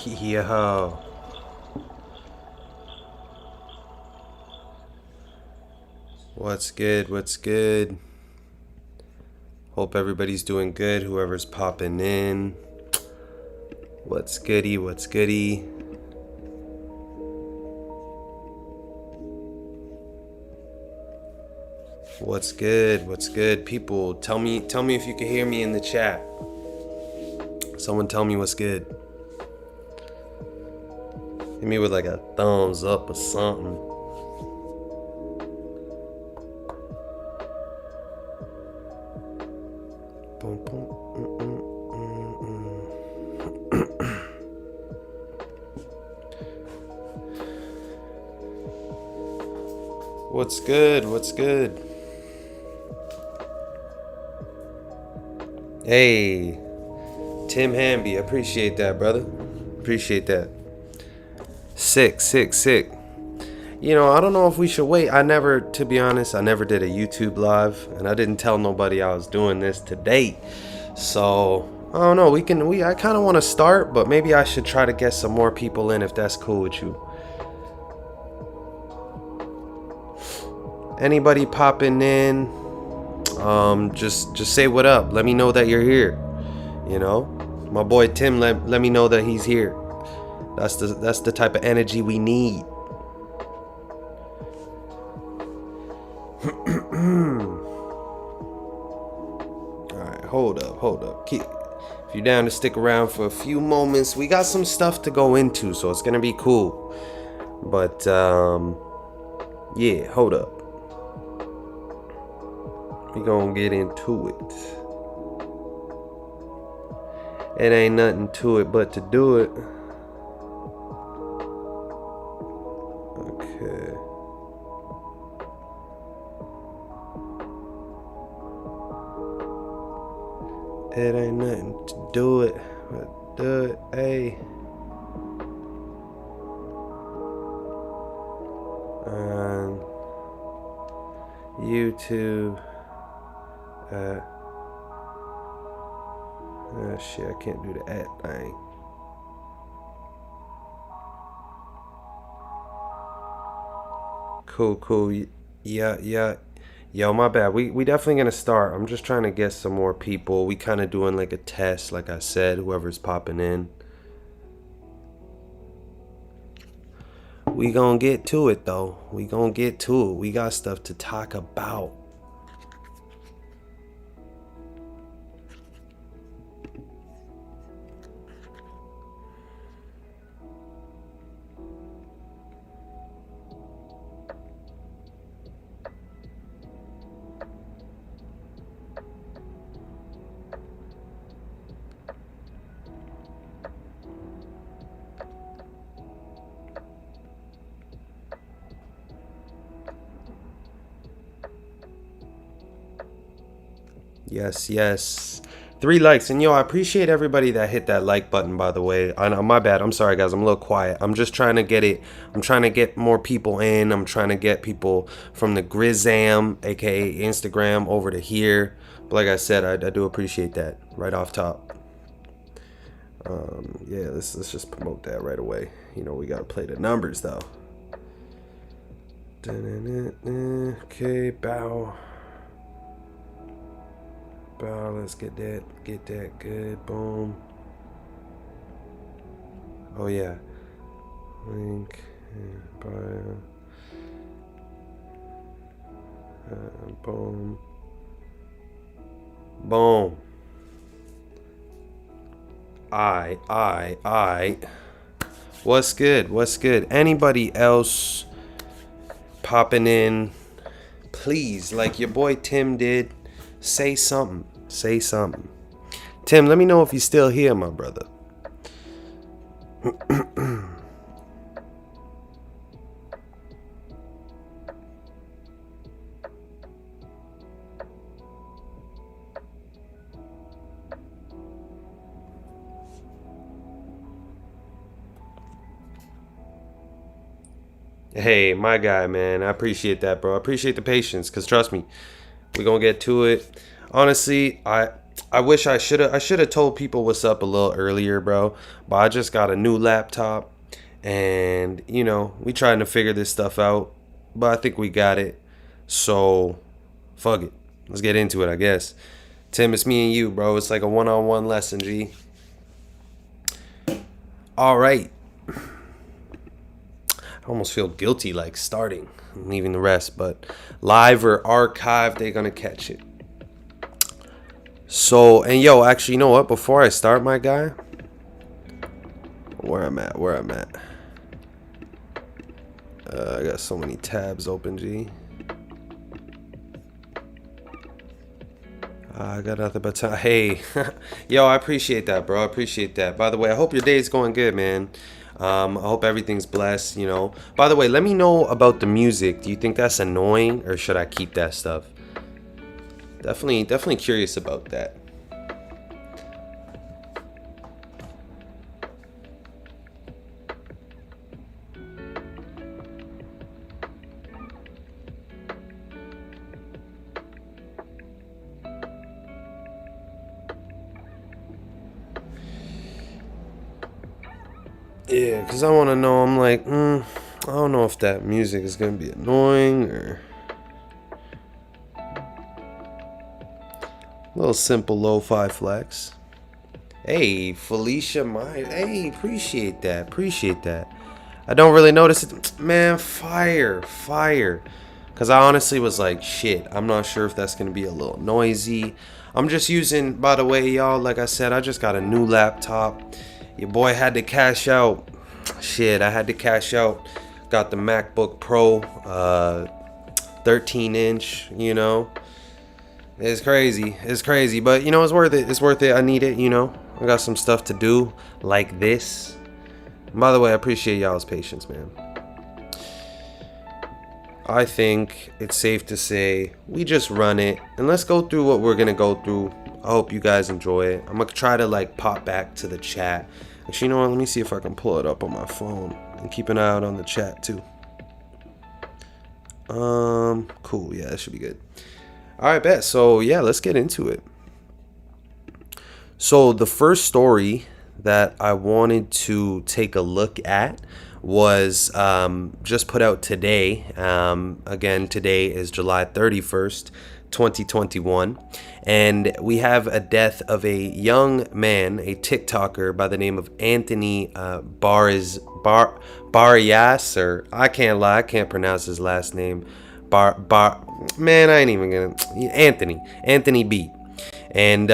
Yo. What's good? What's good? Hope everybody's doing good. Whoever's popping in. What's goody? What's goody? What's good? What's good? People, tell me if you can hear me in the chat. Someone tell me what's good. Hit me with like a thumbs up or something. Boom, boom. What's good? What's good? Hey, Tim Hamby, appreciate that, brother. Appreciate that. Sick. You know, I don't know if we should wait. To be honest, I never did a YouTube live, and I didn't tell nobody I was doing this to date. So I don't know. I kind of want to start, but maybe I should try to get some more people in if that's cool with you. Anybody popping in? Just say what up. Let me know that you're here. You know, my boy Tim. Let me know that he's here. That's the type of energy we need. Alright, hold up. If you're down to stick around for a few moments, we got some stuff to go into, so it's gonna be cool. But yeah, hold up. We gonna get into it. It ain't nothing to it but to do it. Okay. It ain't nothing to do it but do it, hey. On YouTube. Oh shit, I can't do the at thing. Cool. Yeah. Yo, my bad. We definitely gonna start. I'm just trying to get some more people. We kind of doing like a test, like I said, whoever's popping in. We gonna get to it though. We got stuff to talk about. Yes. 3 likes. And yo, I appreciate everybody that hit that like button, by the way. I know, my bad. I'm sorry, guys. I'm a little quiet. I'm just trying to get it. I'm trying to get more people in. I'm trying to get people from the Grizzam, aka Instagram, over to here. But like I said, I do appreciate that right off top. Yeah, let's just promote that right away. You know, we got to play the numbers, though. Okay, bow. Let's get that good. Boom. Oh yeah, link bio. Boom. I. What's good? Anybody else popping in? Please, like your boy Tim did. Say something. Tim, let me know if you're still here, my brother. Hey, my guy, man. I appreciate that, bro. I appreciate the patience, because trust me, we're going to get to it. Honestly, I wish I should have told people what's up a little earlier, bro. But I just got a new laptop, and we trying to figure this stuff out. But I think we got it. So, fuck it. Let's get into it, I guess. Tim, it's me and you, bro. It's like a one-on-one lesson, G. All right. I almost feel guilty like starting and leaving the rest, but live or archive, they're gonna catch it. So, and yo, actually, you know what? Before I start, my guy, where I'm at. I got so many tabs open, G. I got nothing but time. Hey, yo, I appreciate that, bro. I appreciate that. By the way, I hope your day's going good, man. I hope everything's blessed, By the way, let me know about the music. Do you think that's annoying, or should I keep that stuff? Definitely curious about that. Yeah, because I want to know. I'm like, I don't know if that music is going to be annoying or a little simple lo-fi flex. Hey, Felicia Myers. Hey, appreciate that. I don't really notice it. Man, fire. Because I honestly was like, shit, I'm not sure if that's going to be a little noisy. I'm just using, by the way, y'all, like I said, I just got a new laptop. Your boy had to cash out. Shit, I had to cash out. Got the MacBook Pro, 13-inch, It's crazy, but it's worth it. I need it, I got some stuff to do like this. And by the way, I appreciate y'all's patience, man. I think it's safe to say we just run it, and let's go through what we're gonna go through. I hope you guys enjoy it. I'm gonna try to pop back to the chat. Actually, you know what? Let me see if I can pull it up on my phone and keep an eye out on the chat too. Cool. Yeah, that should be good. All right, bet. So yeah, let's get into it. So the first story that I wanted to take a look at was just put out today. Again, today is July 31st, 2021. And we have a death of a young man, a TikToker by the name of Anthony Barajas, or I can't lie, I can't pronounce his last name. Man, I ain't even gonna. Anthony B. And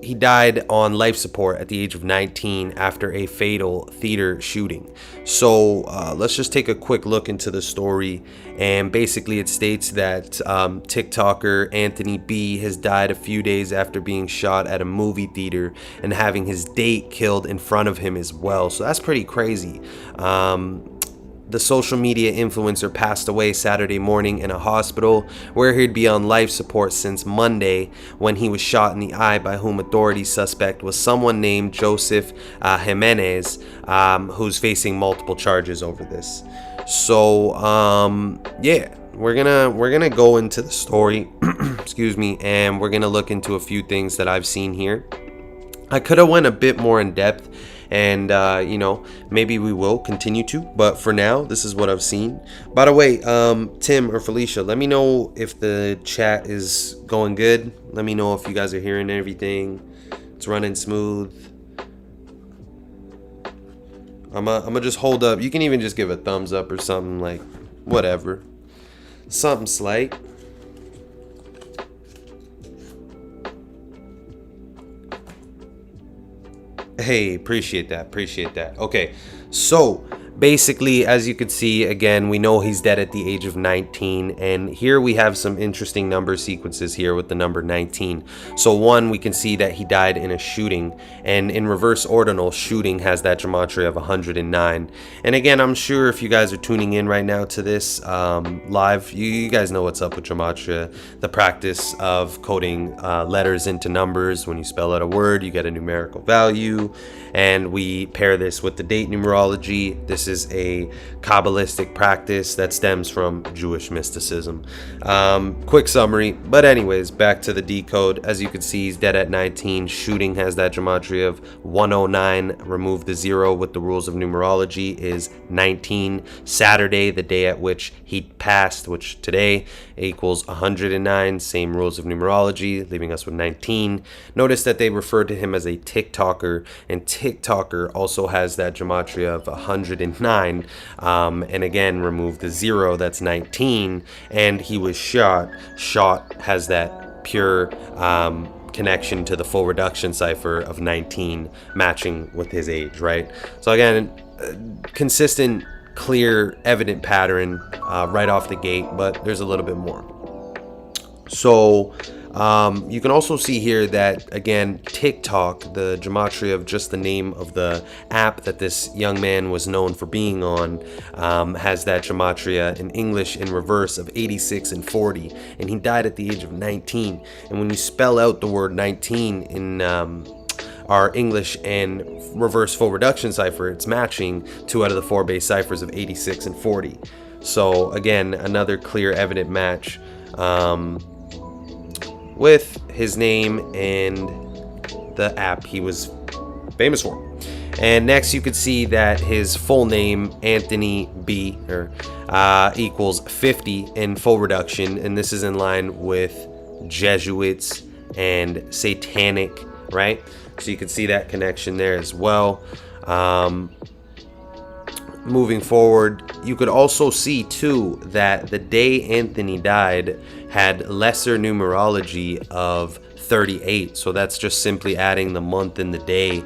he died on life support at the age of 19 after a fatal theater shooting. So let's just take a quick look into the story. And basically it states that TikToker Anthony B has died a few days after being shot at a movie theater and having his date killed in front of him as well. So that's pretty crazy. The social media influencer passed away Saturday morning in a hospital where he'd be on life support since Monday when he was shot in the eye, by whom authorities suspect was someone named Joseph Jimenez, who's facing multiple charges over this. So yeah, we're gonna go into the story excuse me, and we're gonna look into a few things that I've seen here. I could have went a bit more in depth, and maybe we will continue to, but for now this is what I've seen. By the way, Tim or Felicia, let me know if the chat is going good. Let me know if you guys are hearing everything. It's running smooth. I'm gonna just hold up. You can even just give a thumbs up or something, like whatever, something slight. Hey, appreciate that. Okay, so basically, as you could see, again, we know he's dead at the age of 19, and here we have some interesting number sequences here with the number 19. So one, we can see that he died in a shooting, and in reverse ordinal, shooting has that gematria of 109. And again, I'm sure if you guys are tuning in right now to this live, you guys know what's up with gematria, the practice of coding letters into numbers. When you spell out a word, you get a numerical value, and we pair this with the date numerology. This This is a Kabbalistic practice that stems from Jewish mysticism. Quick summary, but anyways, back to the Decode. As you can see, he's dead at 19. Shooting has that gematria of 109. Remove the 0 with the rules of numerology is 19. Saturday, the day at which he passed, which today equals 109. Same rules of numerology, leaving us with 19. Notice that they referred to him as a TikToker, and TikToker also has that gematria of 109. And again, remove the 0, that's 19. And he was shot. Shot has that pure connection to the full reduction cipher of 19, matching with his age, right? So again, consistent, clear, evident pattern right off the gate, but there's a little bit more. So you can also see here that, again, TikTok, the gematria of just the name of the app that this young man was known for being on, has that gematria in English in reverse of 86 and 40, and he died at the age of 19. And when you spell out the word 19 in our English and reverse full reduction cipher, it's matching 2 out of the 4 base ciphers of 86 and 40. So again, another clear, evident match with his name and the app he was famous for. And next you could see that his full name, Anthony B, equals 50 in full reduction, and this is in line with Jesuits and satanic, right? So you can see that connection there as well. Moving forward, you could also see too that the day Anthony died had lesser numerology of 38. So that's just simply adding the month and the day.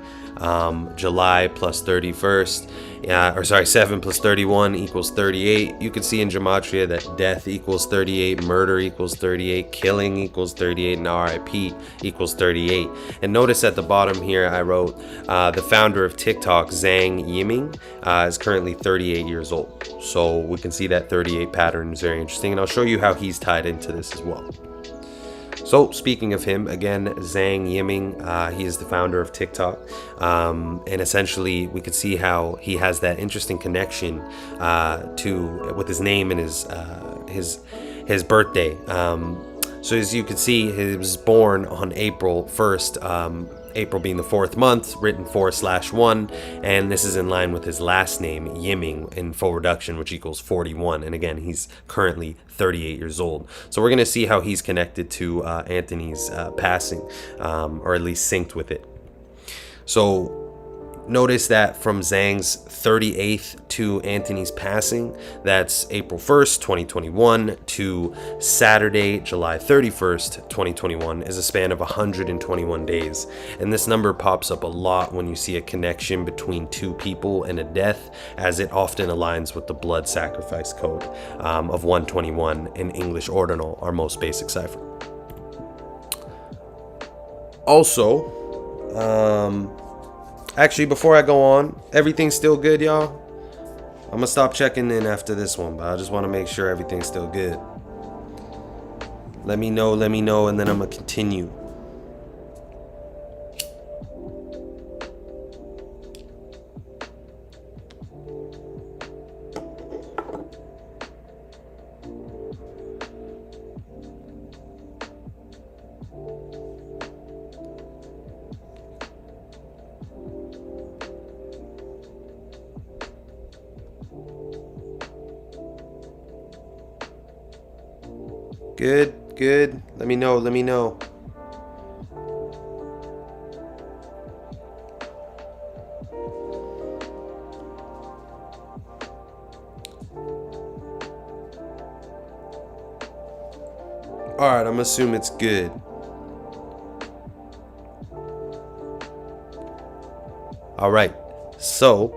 July plus 31st, 7 plus 31 equals 38. You can see in gematria that death equals 38, murder equals 38, killing equals 38, and RIP equals 38. And notice at the bottom here I wrote the founder of TikTok, Zhang Yiming, is currently 38 years old. So we can see that 38 pattern is very interesting, and I'll show you how he's tied into this as well. So speaking of him, again, Zhang Yiming, he is the founder of TikTok, and essentially we could see how he has that interesting connection with his name and his birthday. So as you can see, he was born on April 1st, April being the 4th month, written 4/1, and this is in line with his last name, Yiming, in full reduction, which equals 41. And again, he's currently 38 years old. So we're going to see how he's connected to Anthony's passing, or at least synced with it. So notice that from Zhang's 38th to Anthony's passing, that's April 1st, 2021 to Saturday, July 31st, 2021 is a span of 121 days. And this number pops up a lot when you see a connection between two people and a death, as it often aligns with the blood sacrifice code of 121 in English ordinal, our most basic cipher. Also, actually, before I go on, everything's still good, y'all? I'm gonna stop checking in after this one, but I just want to make sure everything's still good. Let me know, and then I'm gonna continue. Good. Let me know. Alright, I'm assuming it's good. Alright, so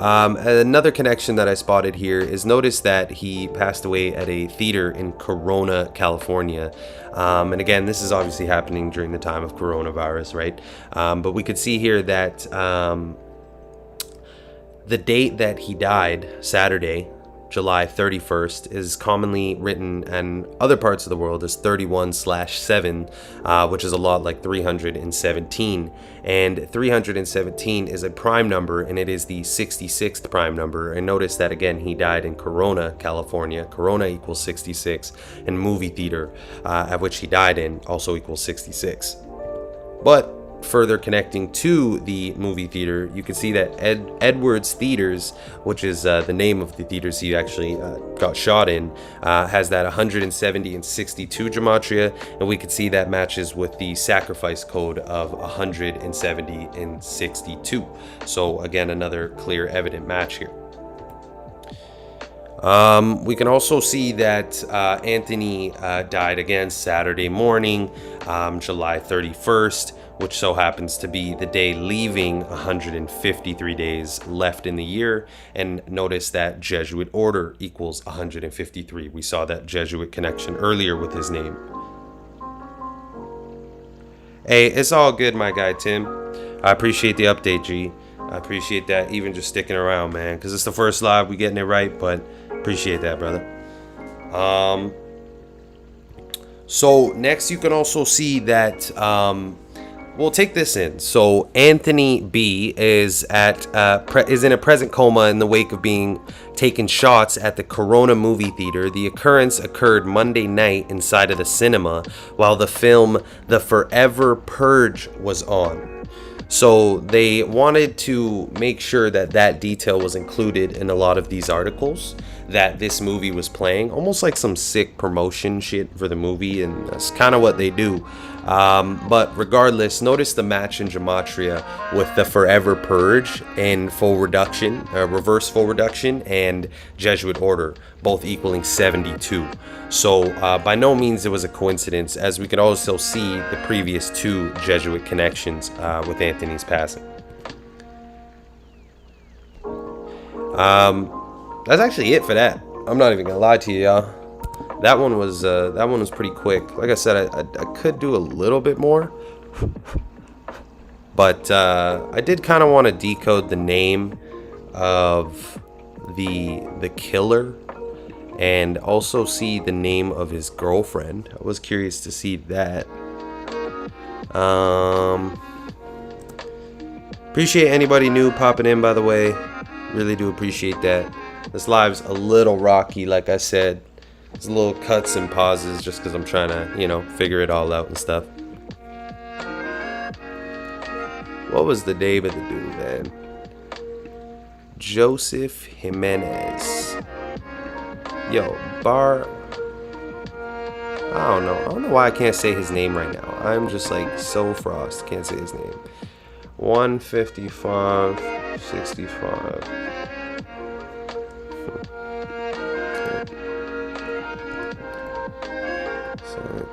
another connection that I spotted here is, notice that he passed away at a theater in Corona, California. And again, this is obviously happening during the time of coronavirus, right? But we could see here that the date that he died, Saturday, July 31st, is commonly written in other parts of the world as 31/7, which is a lot like 317. And 317 is a prime number, and it is the 66th prime number. And notice that again, he died in Corona, California. Corona equals 66, and movie theater at which he died in also equals 66. But further connecting to the movie theater, you can see that Edwards Theaters, which is the name of the theaters he actually got shot in, has that 170 and 62 gematria, and we can see that matches with the sacrifice code of 170 and 62. So again, another clear evident match here. We can also see that Anthony died again Saturday morning, July 31st, which so happens to be the day leaving 153 days left in the year. And notice that Jesuit order equals 153. We saw that Jesuit connection earlier with his name. Hey, it's all good, my guy Tim. I appreciate the update, G. I appreciate that, even just sticking around, man, because it's the first live, we getting it right, but appreciate that, brother. So next you can also see that we'll take this in. So Anthony B is in a present coma in the wake of being taken shots at the Corona movie theater. The occurrence occurred Monday night inside of the cinema while the film The Forever Purge was on. So they wanted to make sure that that detail was included in a lot of these articles, that this movie was playing, almost like some sick promotion shit for the movie, and that's kind of what they do. But regardless, notice the match in Gematria with the Forever Purge and full reduction, reverse full reduction, and Jesuit order, both equaling 72. So by no means it was a coincidence, as we could also see the previous two Jesuit connections with Anthony's passing. That's actually it for that. I'm not even gonna lie to you, y'all. That one was pretty quick. Like I said, I could do a little bit more, but I did kind of want to decode the name of the killer and also see the name of his girlfriend. I was curious to see that. Appreciate anybody new popping in, by the way. Really do appreciate that. This live's a little rocky, like I said. There's little cuts and pauses just because I'm trying to, figure it all out and stuff. What was the name of the dude, man? Joseph Jimenez. Yo, I don't know. I don't know why I can't say his name right now. I'm just like so frost. Can't say his name. 155, 65.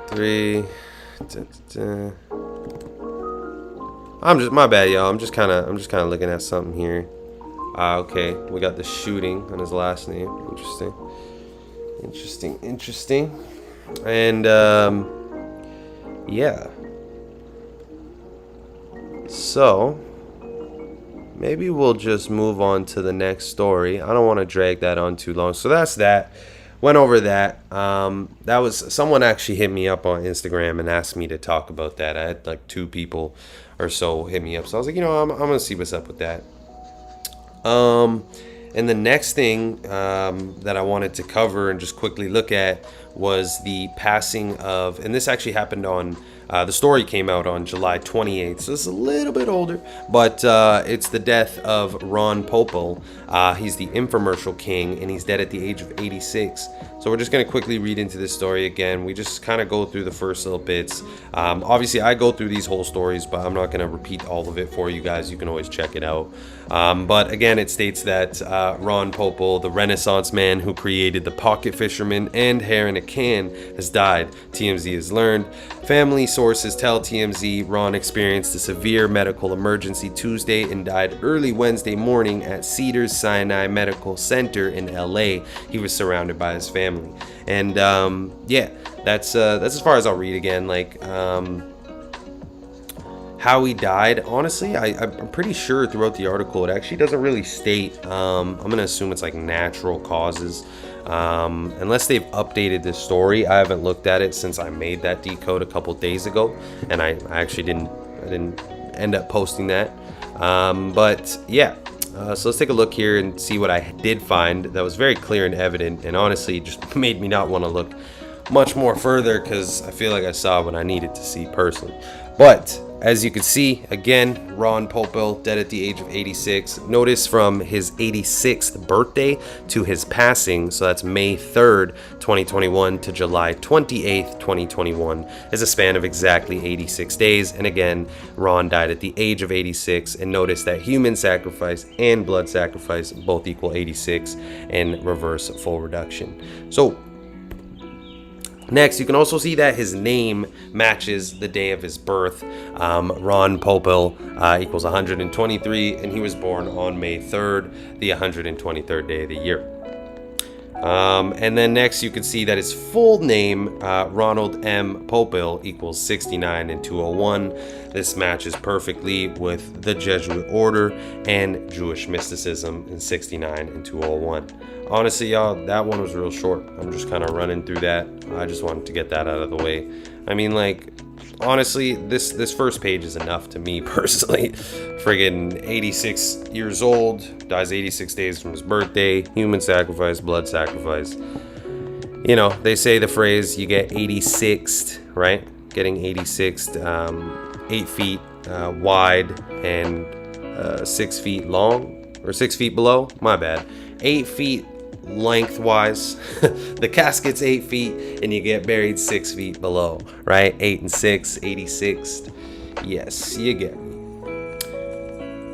3. My bad, y'all. I'm just kind of looking at something here. Okay, we got the shooting on his last name. Interesting. And yeah. So maybe we'll just move on to the next story. I don't want to drag that on too long. So that's that. Went over that. That was, someone actually hit me up on Instagram and asked me to talk about that. I had like 2 people or so hit me up. So I was like, I'm gonna see what's up with that. And the next thing that I wanted to cover and just quickly look at was the passing of, and this actually happened on, the story came out on July 28th, so it's a little bit older, but it's the death of Ron Popeil. He's the infomercial king, and he's dead at the age of 86. So we're just going to quickly read into this story again. We just kind of go through the first little bits. Obviously, I go through these whole stories, but I'm not going to repeat all of it for you guys. You can always check it out. But again, it states that Ron Popeil, the Renaissance man who created the pocket fisherman and hair in a can, has died. TMZ has learned. Family sources tell TMZ Ron experienced a severe medical emergency Tuesday and died early Wednesday morning at Cedars-Sinai Medical Center in LA. He was surrounded by his family. And yeah, that's as far as I'll read again. Like, How he died, honestly, I'm pretty sure throughout the article it actually doesn't really state. I'm gonna assume it's like natural causes, unless they've updated this story. I haven't looked at it since I made that decode a couple days ago, and I actually didn't end up posting that. But yeah, so let's take a look here and see what I did find that was very clear and evident, and honestly just made me not want to look much more further, because I feel like I saw what I needed to see personally. But as you can see, again, Ron Popeil dead at the age of 86. Notice from his 86th birthday to his passing, so that's May 3rd, 2021 to July 28th, 2021, is a span of exactly 86 days. And again, Ron died at the age of 86. And notice that human sacrifice and blood sacrifice both equal 86 and reverse full reduction. So next, you can also see that his name matches the day of his birth. Ron Popeil equals 123, and he was born on May 3rd, the 123rd day of the year. And then next, you can see that his full name, Ronald M. Popeil, equals 69 and 201. This matches perfectly with the Jesuit order and Jewish mysticism in 69 and 201. Honestly, y'all, that one was real short. I'm just kind of running through that. I just wanted to get that out of the way. I mean, like, honestly, this first page is enough to me personally. Friggin' 86 years old, dies 86 days from his birthday, human sacrifice, blood sacrifice. You know, they say the phrase, you get 86'd, right? Getting 86'd, 8 feet wide and 6 feet long, or 6 feet below, my bad. 8 feet lengthwise. The casket's 8 feet and you get buried 6 feet below, right? 8 and 6, 86. Yes, you get me.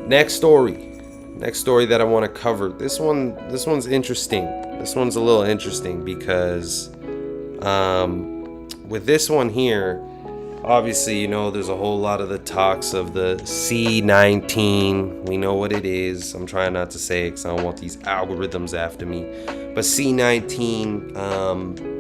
Next story that I want to cover. This one's interesting. This one's a little interesting because with this one here, obviously, you know, there's a whole lot of the talks of the C19. We know what it is. I'm trying not to say it because I don't want these algorithms after me. But C19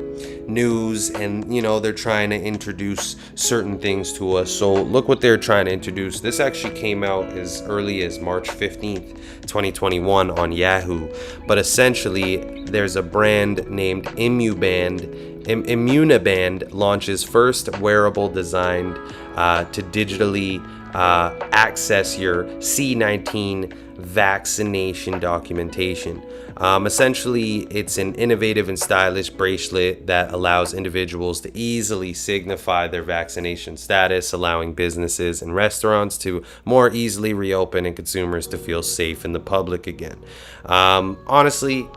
news, and, you know, they're trying to introduce certain things to us. So look what they're trying to introduce. This actually came out as early as March 15th, 2021 on Yahoo. But essentially, there's a brand named ImmunaBand launches first wearable designed to digitally access your C19 vaccination documentation. Essentially, it's an innovative and stylish bracelet that allows individuals to easily signify their vaccination status, allowing businesses and restaurants to more easily reopen and consumers to feel safe in the public again. Honestly,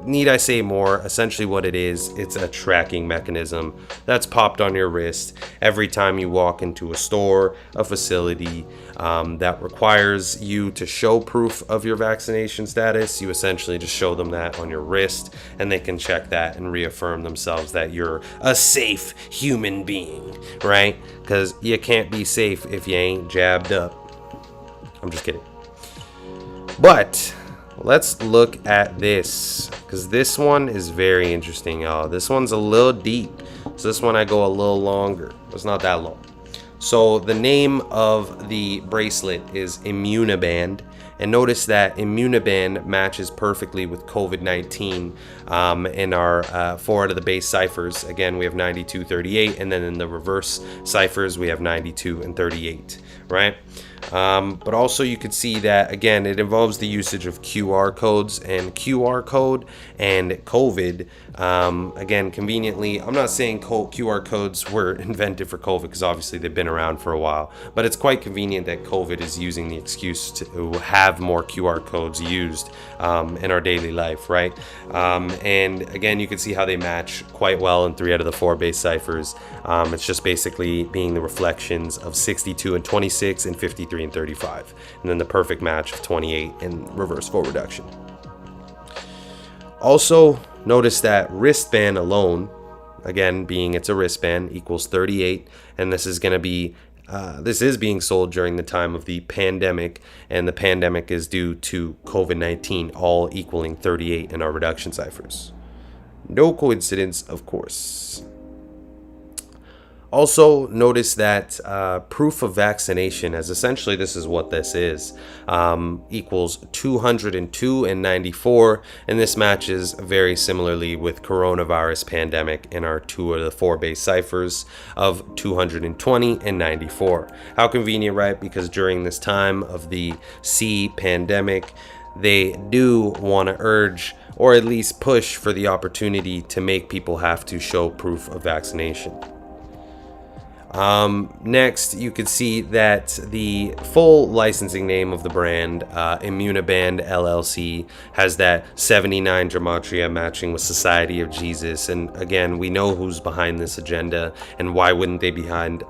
need I say more? Essentially what it is, it's a tracking mechanism that's popped on your wrist every time you walk into a store, a facility that requires you to show proof of your vaccination status. You essentially just show them that on your wrist, and they can check that and reaffirm themselves that you're a safe human being, right? Because you can't be safe if you ain't jabbed up. I'm just kidding. But let's look at this, because this one is very interesting, y'all. This one's a little deep. So this one I go a little longer. It's not that long. So the name of the bracelet is ImmunaBand. And notice that ImmunaBand matches perfectly with COVID-19 in our 4 out of the base ciphers. Again, we have 92, 38, and then in the reverse ciphers, we have 92 and 38, right? But also you can see that, again, it involves the usage of QR codes, and QR code and COVID. Again, conveniently, I'm not saying QR codes were invented for COVID, because obviously they've been around for a while, but it's quite convenient that COVID is using the excuse to have more QR codes used in our daily life, right? And again, you can see how they match quite well in 3 out of the 4 base ciphers. It's just basically being the reflections of 62 and 26 and 53 and 35, and then the perfect match of 28 and reverse full reduction. Also, notice that wristband alone, again, being it's a wristband, equals 38, and this is going to be this is being sold during the time of the pandemic, and the pandemic is due to COVID-19, all equaling 38 in our reduction ciphers. No coincidence, of course. Also, notice that proof of vaccination, as essentially this is what this is, equals 202 and 94, and this matches very similarly with coronavirus pandemic in our 2 of the 4 base ciphers of 220 and 94. How convenient, right? Because during this time of the C pandemic, they do want to urge or at least push for the opportunity to make people have to show proof of vaccination. Next, you could see that the full licensing name of the brand, ImmunaBand LLC, has that 79 Gematria matching with Society of Jesus. And again, we know who's behind this agenda, and why wouldn't they be behind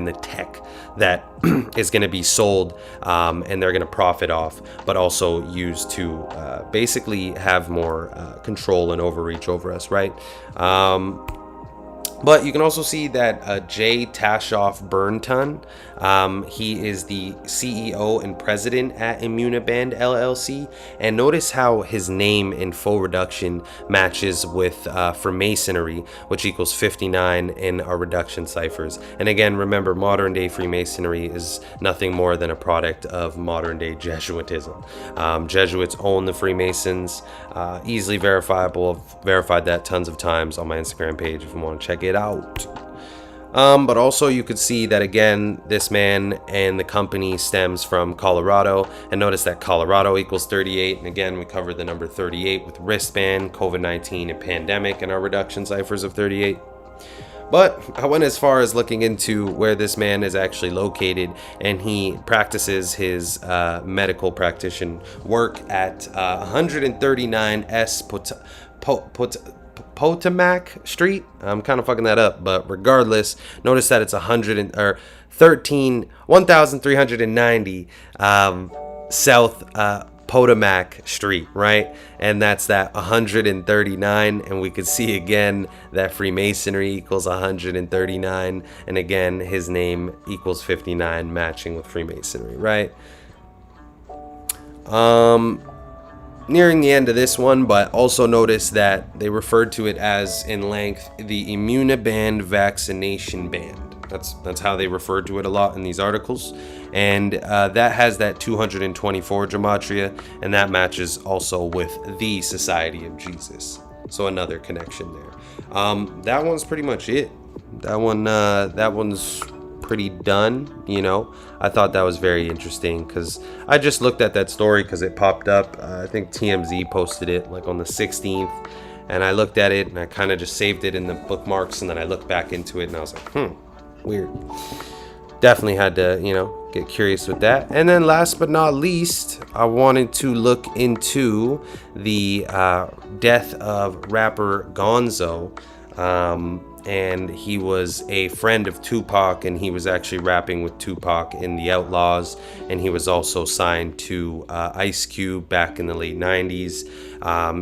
the tech that is going to be sold, and they're going to profit off, but also used to basically have more control and overreach over us, right? But you can also see that Jay Tashoff Burnton, he is the CEO and president at ImmunaBand LLC. And notice how his name in full reduction matches with Freemasonry, which equals 59 in our reduction ciphers. And again, remember, modern day Freemasonry is nothing more than a product of modern day Jesuitism. Jesuits own the Freemasons, easily verifiable. I've verified that tons of times on my Instagram page if you want to check it out. But also you could see that again, this man and the company stems from Colorado, and notice that Colorado equals 38. And again, we covered the number 38 with wristband, COVID-19, and pandemic in our reduction ciphers of 38. But I went as far as looking into where this man is actually located, and he practices his medical practitioner work at 139 S Potomac Street. I'm kind of fucking that up, but regardless, notice that it's 1390 South Potomac Street, right? And that's that 139, and we could see again that Freemasonry equals 139, and again his name equals 59, matching with Freemasonry, right? Nearing the end of this one, but also notice that they referred to it as, in length, the ImmunaBand vaccination band. That's how they referred to it a lot in these articles. And that has that 224 Gematria, and that matches also with the Society of Jesus. So another connection there. That one's pretty much it. That one's pretty done, you know. I thought that was very interesting because I just looked at that story because it popped up. I think TMZ posted it like on the 16th, and I looked at it and I kind of just saved it in the bookmarks, and then I looked back into it and I was like, weird. Definitely had to, you know, get curious with that. And then last but not least, I wanted to look into the death of rapper Gonzoe. And he was a friend of Tupac, and he was actually rapping with Tupac in The Outlaws, and he was also signed to Ice Cube back in the late 90s,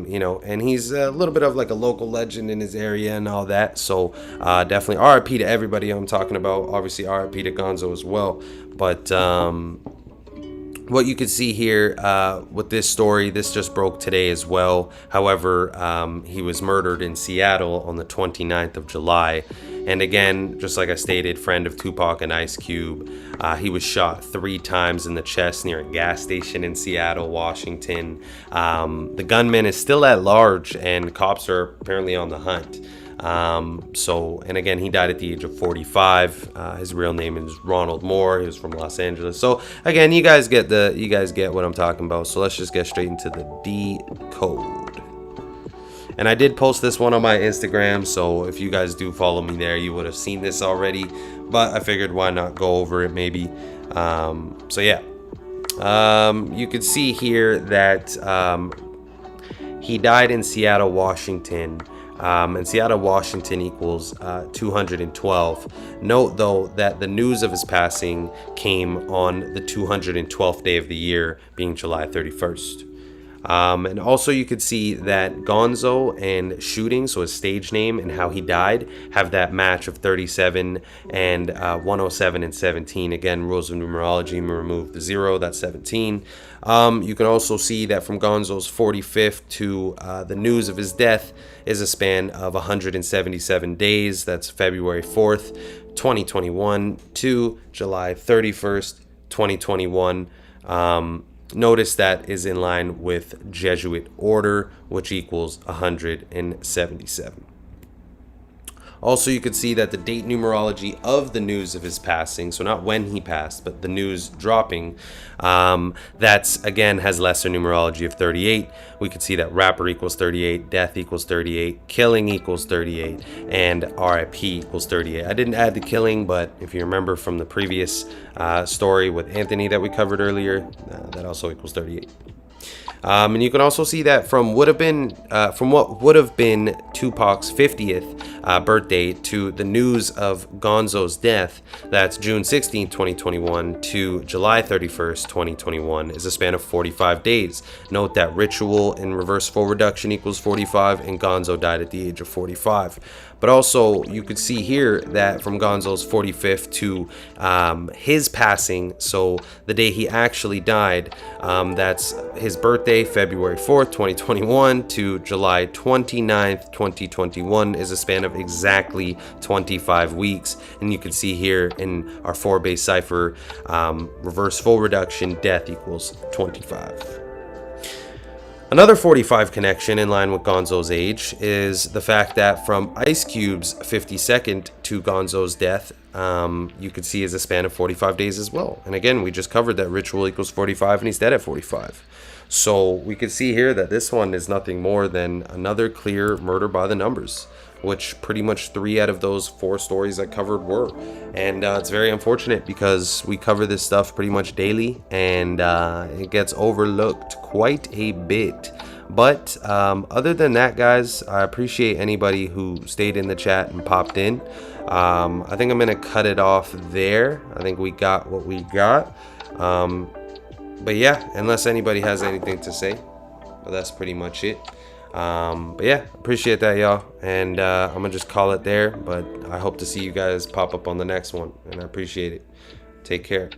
you know, and he's a little bit of like a local legend in his area and all that. So definitely RIP to everybody I'm talking about, obviously RIP to Gonzoe as well. But what you could see here with this story, this just broke today as well. However, he was murdered in Seattle on the 29th of July. And again, just like I stated, friend of Tupac and Ice Cube. He was shot 3 times in the chest near a gas station in Seattle, Washington. The gunman is still at large, and cops are apparently on the hunt. And again, he died at the age of 45. His real name is Ronald Moore. He was from Los Angeles. So again, you guys get what I'm talking about. So let's just get straight into the Decode. And I did post this one on my Instagram, so if you guys do follow me there, you would have seen this already. But I figured why not go over it maybe. So yeah, you could see here that he died in Seattle, Washington. And Seattle, Washington equals 212. Note, though, that the news of his passing came on the 212th day of the year, being July 31st. And also you could see that Gonzoe and Shooting, so his stage name and how he died, have that match of 37 and 107 and 17. Again, rules of numerology, remove the 0, that's 17. You can also see that from Gonzoe's 45th to the news of his death is a span of 177 days. That's February 4th, 2021 to July 31st, 2021. Notice that is in line with Jesuit order, which equals 177. Also, you could see that the date numerology of the news of his passing, so not when he passed, but the news dropping, that's, again, has lesser numerology of 38. We could see that rapper equals 38, death equals 38, killing equals 38, and RIP equals 38. I didn't add the killing, but if you remember from the previous story with Anthony that we covered earlier, that also equals 38. And you can also see that from what would have been Tupac's 50th birthday to the news of Gonzoe's death, that's June 16, 2021 to July 31st, 2021, is a span of 45 days. Note that ritual in reverse full reduction equals 45, and Gonzoe died at the age of 45. But also, you could see here that from Gonzoe's 45th to his passing, so the day he actually died, that's his birthday, February 4th, 2021 to July 29th, 2021, is a span of exactly 25 weeks. And you can see here in our 4-base cipher, reverse full reduction, death equals 25. Another 45 connection in line with Gonzoe's age is the fact that from Ice Cube's 52nd to Gonzoe's death, you could see is a span of 45 days as well. And again, we just covered that ritual equals 45 and he's dead at 45. So we could see here that this one is nothing more than another clear murder by the numbers, which pretty much 3 out of those 4 stories I covered were. And it's very unfortunate because we cover this stuff pretty much daily, and it gets overlooked quite a bit. But other than that, guys, I appreciate anybody who stayed in the chat and popped in. I think I'm going to cut it off there. I think we got what we got. But yeah, unless anybody has anything to say, well, that's pretty much it. But yeah, appreciate that, y'all, and I'm gonna just call it there, but I hope to see you guys pop up on the next one, and I appreciate it. Take care.